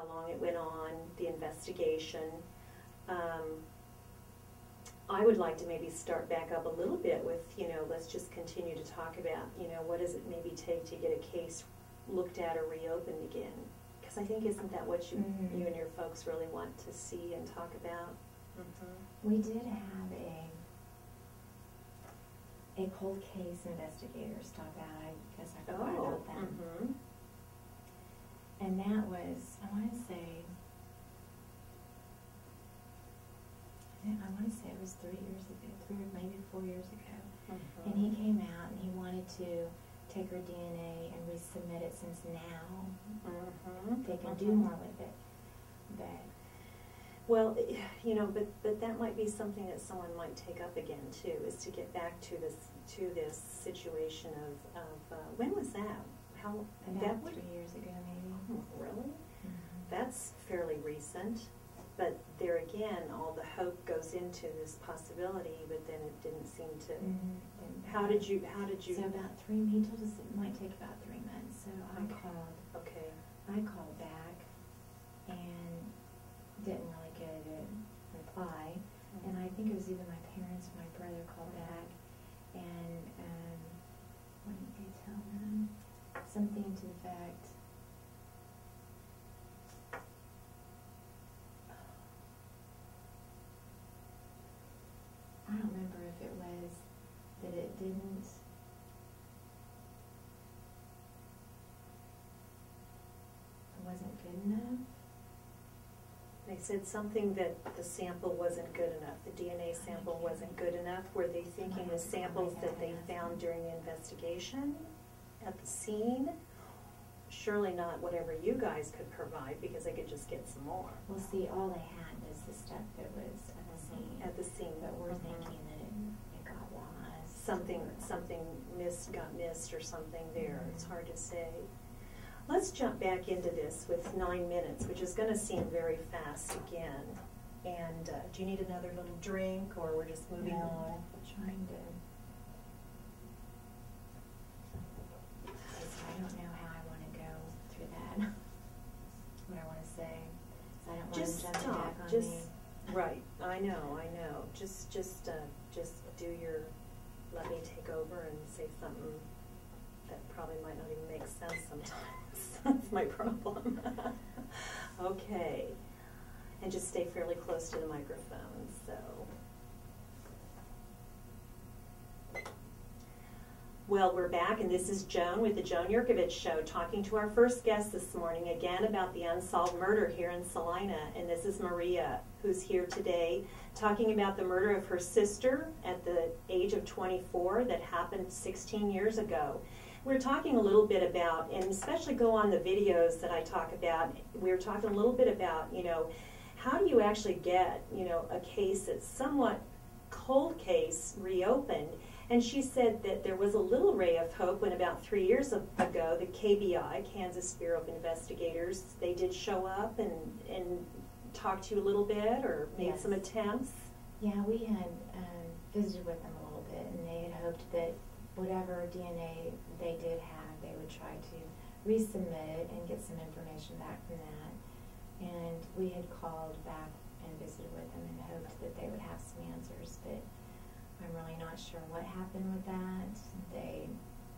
how long it went on, the investigation. I would like to maybe start back up a little bit with, let's just continue to talk about, what does it maybe take to get a case looked at or reopened again? Because I think, isn't that what you and your folks really want to see and talk about? We did have a cold case investigator stop out. I guess I forgot about that. And that was, I want to say it was 3 years ago, 3 or maybe 4 years ago. And he came out and he wanted to take her DNA and resubmit it, since now they can do more with it. But well, but that might be something that someone might take up again too, is to get back to this situation of when was that? How about 3 years ago, maybe. Oh, really? That's fairly recent. But there again, all the hope goes into this possibility, but then it didn't seem to. How did you? So about 3. He told us it might take about 3 months. So I called. Okay. I called back and didn't really get a reply. And I think it was either my parents or my brother called back, and what did they tell them? Something to the effect. I don't remember if it was that it wasn't good enough. They said something that the sample wasn't good enough, the DNA sample wasn't good enough. Were they thinking the samples that they found during the investigation at the scene? Surely not whatever you guys could provide, because they could just get some more. Well, see, all they had was the stuff that was at the scene. At the scene. But we're thinking that it got lost. Something got missed or something there. It's hard to say. Let's jump back into this with 9 minutes, which is going to seem very fast again. And do you need another little drink, or we're just moving on? Trying to. I don't know how I want to go through that. What I want to say. So I don't want to jump back on me. Right. I know. Just do your. Let me take over and say something that probably might not even make sense sometimes. That's my problem. Okay. And just stay fairly close to the microphone. So. Well, we're back, and this is Joan with the Joan Jerkovich Show, talking to our first guest this morning again about the unsolved murder here in Salina. And this is Maria, who's here today talking about the murder of her sister at the age of 24 that happened 16 years ago. We're talking a little bit about, and especially go on the videos that I talk about, we're talking a little bit about, how do you actually get, a case that's somewhat cold case reopened? And she said that there was a little ray of hope when about 3 years ago, the KBI, Kansas Bureau of Investigators, they did show up and talk to you a little bit, or made some attempts. Yeah, we had visited with them a little bit, and they had hoped that whatever DNA they did have, they would try to resubmit it and get some information back from that. And we had called back and visited with them and hoped that they would have some answers, but I'm really not sure what happened with that.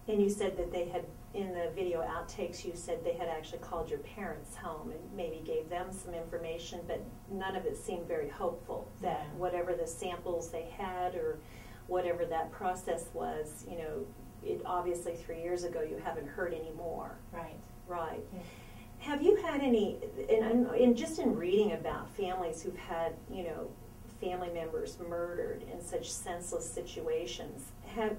And you said that they had, in the video outtakes, you said they had actually called your parents home and maybe gave them some information, but none of it seemed very hopeful that whatever the samples they had or whatever that process was, it obviously 3 years ago you haven't heard any more. Right. Right. Yeah. Have you had any, and just in reading about families who've had, family members murdered in such senseless situations,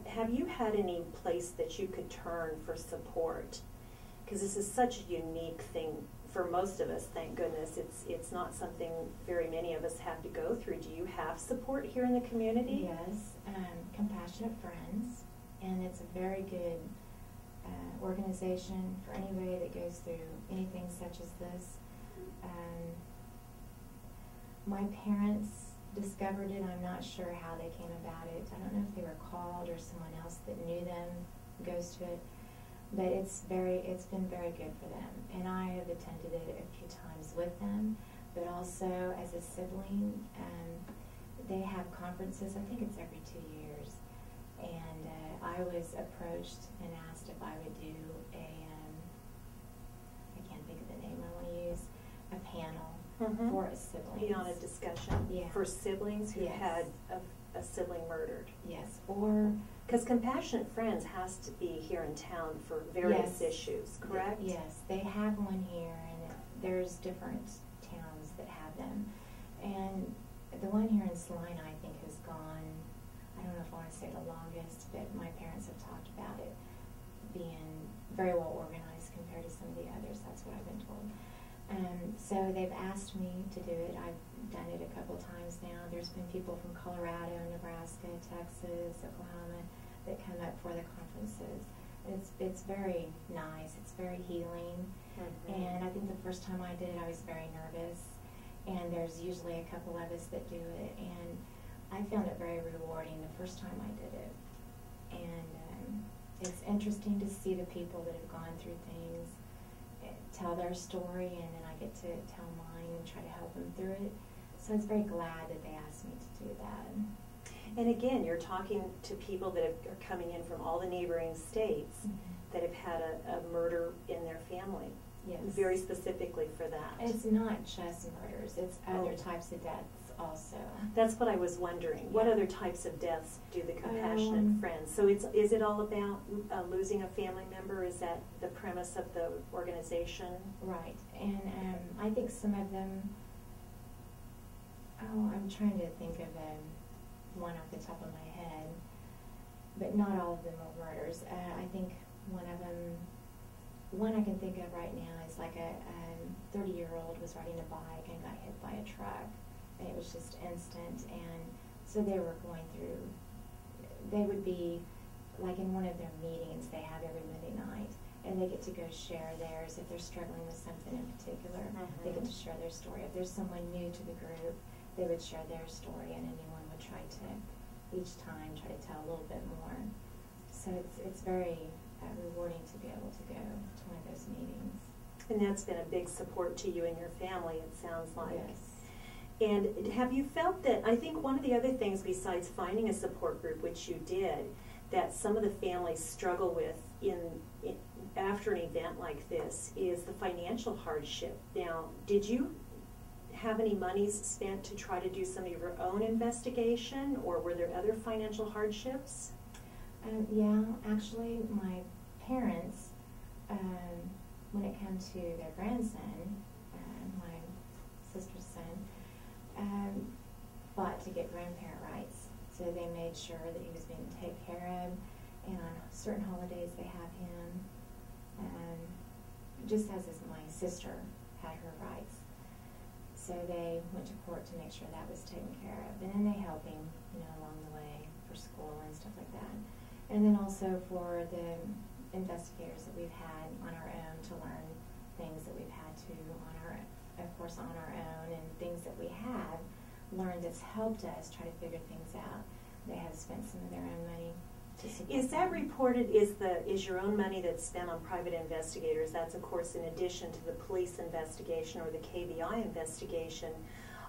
have you had any place that you could turn for support? Because this is such a unique thing for most of us, thank goodness. It's not something very many of us have to go through. Do you have support here in the community? Yes, Compassionate Friends, and it's a very good organization for anybody that goes through anything such as this. My parents discovered it. I'm not sure how they came about it. I don't know if they were called or someone else that knew them goes to it. But it's been very good for them, and I have attended it a few times with them, but also as a sibling. They have conferences, I think it's every 2 years, and I was approached and asked if I would do I can't think of the name I want to use, a panel for a sibling. Be on a discussion for siblings who had a sibling murdered. Yes, or... Because Compassionate Friends has to be here in town for various issues, correct? Yes, they have one here, and there's different towns that have them. And the one here in Salina, I think, has gone, I don't know if I want to say the longest, but my parents have talked about it being very well organized compared to some of the others. That's what I've been told. So they've asked me to do it. I've done it a couple times now. There's been people from Colorado, Nebraska, Texas, Oklahoma that come up for the conferences. It's very nice. It's very healing. And I think the first time I did it, I was very nervous. And there's usually a couple of us that do it. And I found it very rewarding the first time I did it. And it's interesting to see the people that have gone through things tell their story, and then I get to tell mine and try to help them through it. So I was very glad that they asked me to do that. And again, you're talking to people that are coming in from all the neighboring states that have had a murder in their family. Yes. Very specifically for that. It's not just murders, it's other types of deaths also. That's what I was wondering. What other types of deaths do the Compassionate Friends? So is it all about losing a family member? Is that the premise of the organization? Right. And I think some of them, I'm trying to think of one off the top of my head, but not all of them are murders. I think one I can think of right now is like a 30-year-old was riding a bike and got hit by a truck. And it was just instant, and so they were going through, they would be, like in one of their meetings they have every Monday night, and they get to go share theirs. If they're struggling with something in particular, they get to share their story. If there's someone new to the group, they would share their story, and a new one would try to, each time, try to tell a little bit more. So it's very rewarding to be able to go to one of those meetings. And that's been a big support to you and your family, it sounds like. Yes. And have you felt that, I think one of the other things besides finding a support group, which you did, that some of the families struggle with after an event like this is the financial hardship. Now, did you have any monies spent to try to do some of your own investigation, or were there other financial hardships? Yeah, actually my parents, when it came to their grandson, my sister's son, fought to get grandparent rights. So they made sure that he was being taken care of, and on certain holidays they have him, just as my sister had her rights. So they went to court to make sure that was taken care of, and then they help him, along the way for school and stuff like that. And then also for the investigators that we've had on our own to learn things that we've had to on our own, and things that we have learned that's helped us try to figure things out. They have spent some of their own money to support Is that reported, is your own money that's spent on private investigators, that's of course in addition to the police investigation or the KBI investigation,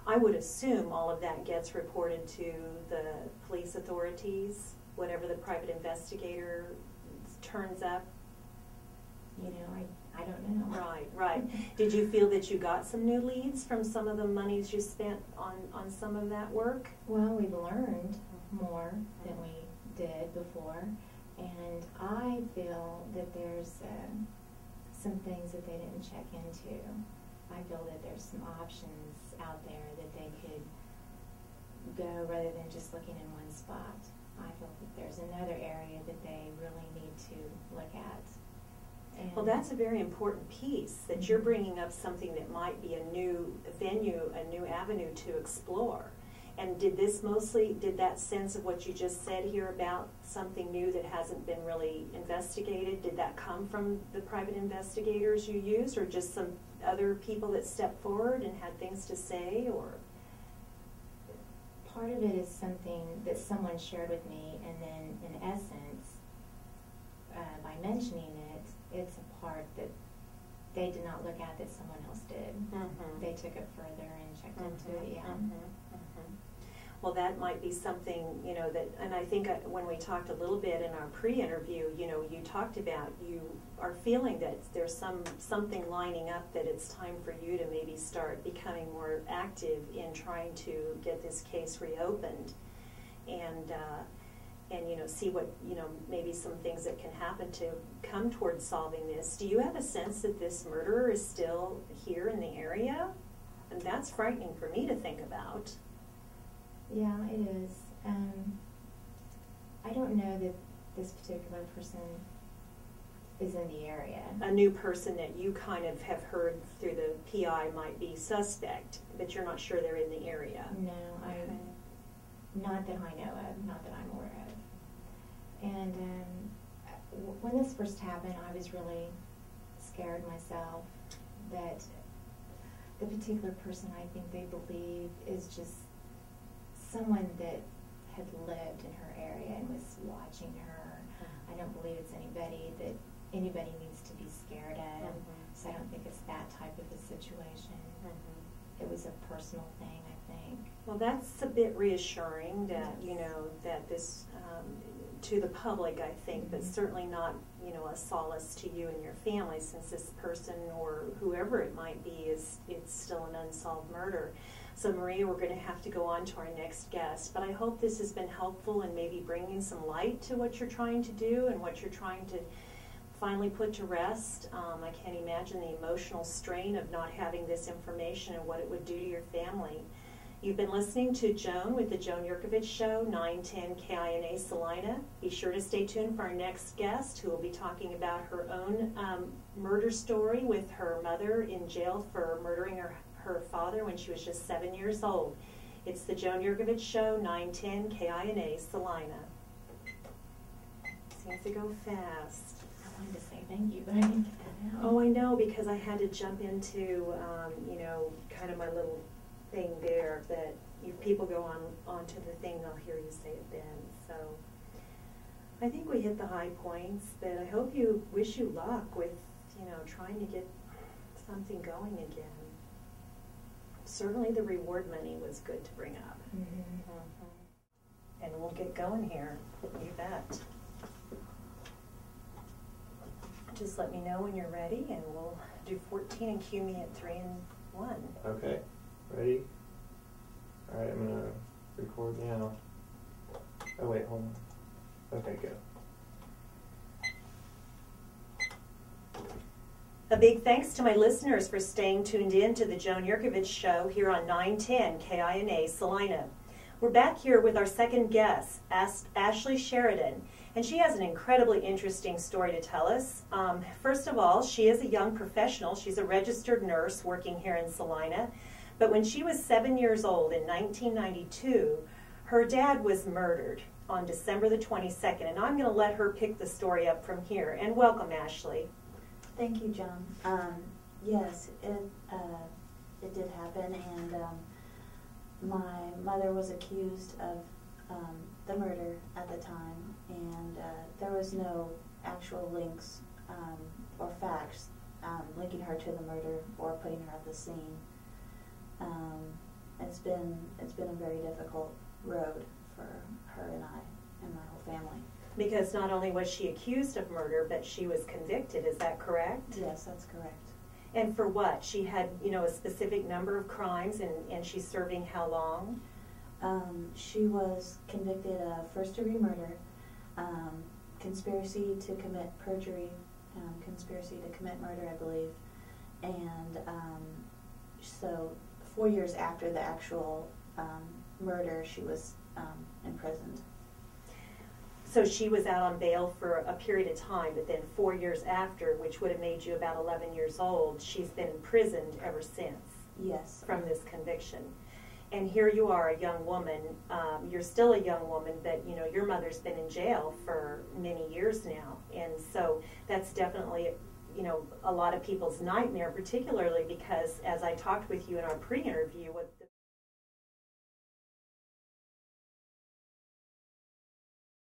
I would assume all of that gets reported to the police authorities, whatever the private investigator turns up? I don't know. Right. Did you feel that you got some new leads from some of the monies you spent on some of that work? Well, we've learned more than we did before, and I feel that there's some things that they didn't check into. I feel that there's some options out there that they could go rather than just looking in one spot. I feel that there's another area that they really need to look at. Well, that's a very important piece, that you're bringing up something that might be a new venue, a new avenue to explore. And did that sense of what you just said here about something new that hasn't been really investigated, did that come from the private investigators you used, or just some other people that stepped forward and had things to say, or? Part of it is something that someone shared with me, and then in essence, by mentioning it, it's a part that they did not look at that someone else did. They took it further and checked into it, yeah. Well, that might be something, you know, that, and I think when we talked a little bit in our pre-interview, you know, you talked about you are feeling that there's something lining up, that it's time for you to maybe start becoming more active in trying to get this case reopened, and you know, see what, you know, maybe some things that can happen to come towards solving this. Do you have a sense that this murderer is still here in the area? And that's frightening for me to think about. Yeah, it is. I don't know that this particular person is in the area. A new person that you kind of have heard through the PI might be suspect, but you're not sure they're in the area. No, not that I know of, not that I'm aware of. And when this first happened, I was really scared myself that the particular person I think they believe is just someone that had lived in her area and was watching her. I don't believe it's anybody that anybody needs to be scared of. So I don't think it's that type of a situation. It was a personal thing, I think. Well, that's a bit reassuring that, you know, that this, to the public, I think, but certainly not, you know, a solace to you and your family, since this person or whoever it might be it's still an unsolved murder. So Maria, we're going to have to go on to our next guest, but I hope this has been helpful in maybe bringing some light to what you're trying to do and what you're trying to finally put to rest. I can't imagine the emotional strain of not having this information and what it would do to your family. You've been listening to Joan with the Joan Jerkovich Show, 910 KINA Salina. Be sure to stay tuned for our next guest, who will be talking about her own murder story with her mother in jail for murdering her father when she was just 7 years old. It's the Joan Jerkovich Show, 910 KINA Salina. Seems to go fast. I wanted to say thank you, but I didn't get that out. Oh, I know, because I had to jump into, you know, kind of my little thing there that if people go onto the thing, they'll hear you say it then. So I think we hit the high points, but I hope you wish you luck with, you know, trying to get something going again. Certainly the reward money was good to bring up. And we'll get going here. You bet. Just let me know when you're ready, and we'll do 14 and cue me at 3 and 1. Okay. Ready? All right, I'm going to record now. Oh, wait, hold on. Okay, go. A big thanks to my listeners for staying tuned in to the Joan Jerkovich Show here on 910 KINA Salina. We're back here with our second guest, Ashley Sheridan, and she has an incredibly interesting story to tell us. First of all, she is a young professional. She's a registered nurse working here in Salina. But when she was 7 years old in 1992, her dad was murdered on December the 22nd, and I'm going to let her pick the story up from here. And welcome, Ashley. Thank you, Joan. Yes, it did happen, and my mother was accused of the murder at the time, and there was no actual links or facts linking her to the murder or putting her at the scene. It's been a very difficult road for her and I and my whole family. Because not only was she accused of murder, but she was convicted. Is that correct? Yes, that's correct. And for what? She had, you know, a specific number of crimes, and she's serving how long? She was convicted of first-degree murder, conspiracy to commit perjury, conspiracy to commit murder, I believe, and so 4 years after the actual murder, she was imprisoned. So she was out on bail for a period of time, but then 4 years after, which would have made you about 11 years old, she's been imprisoned ever since. Yes. From this conviction. And here you are, a young woman. You're still a young woman, but you know your mother's been in jail for many years now, and so that's definitely, you know, a lot of people's nightmare, particularly because, as I talked with you in our pre-interview, what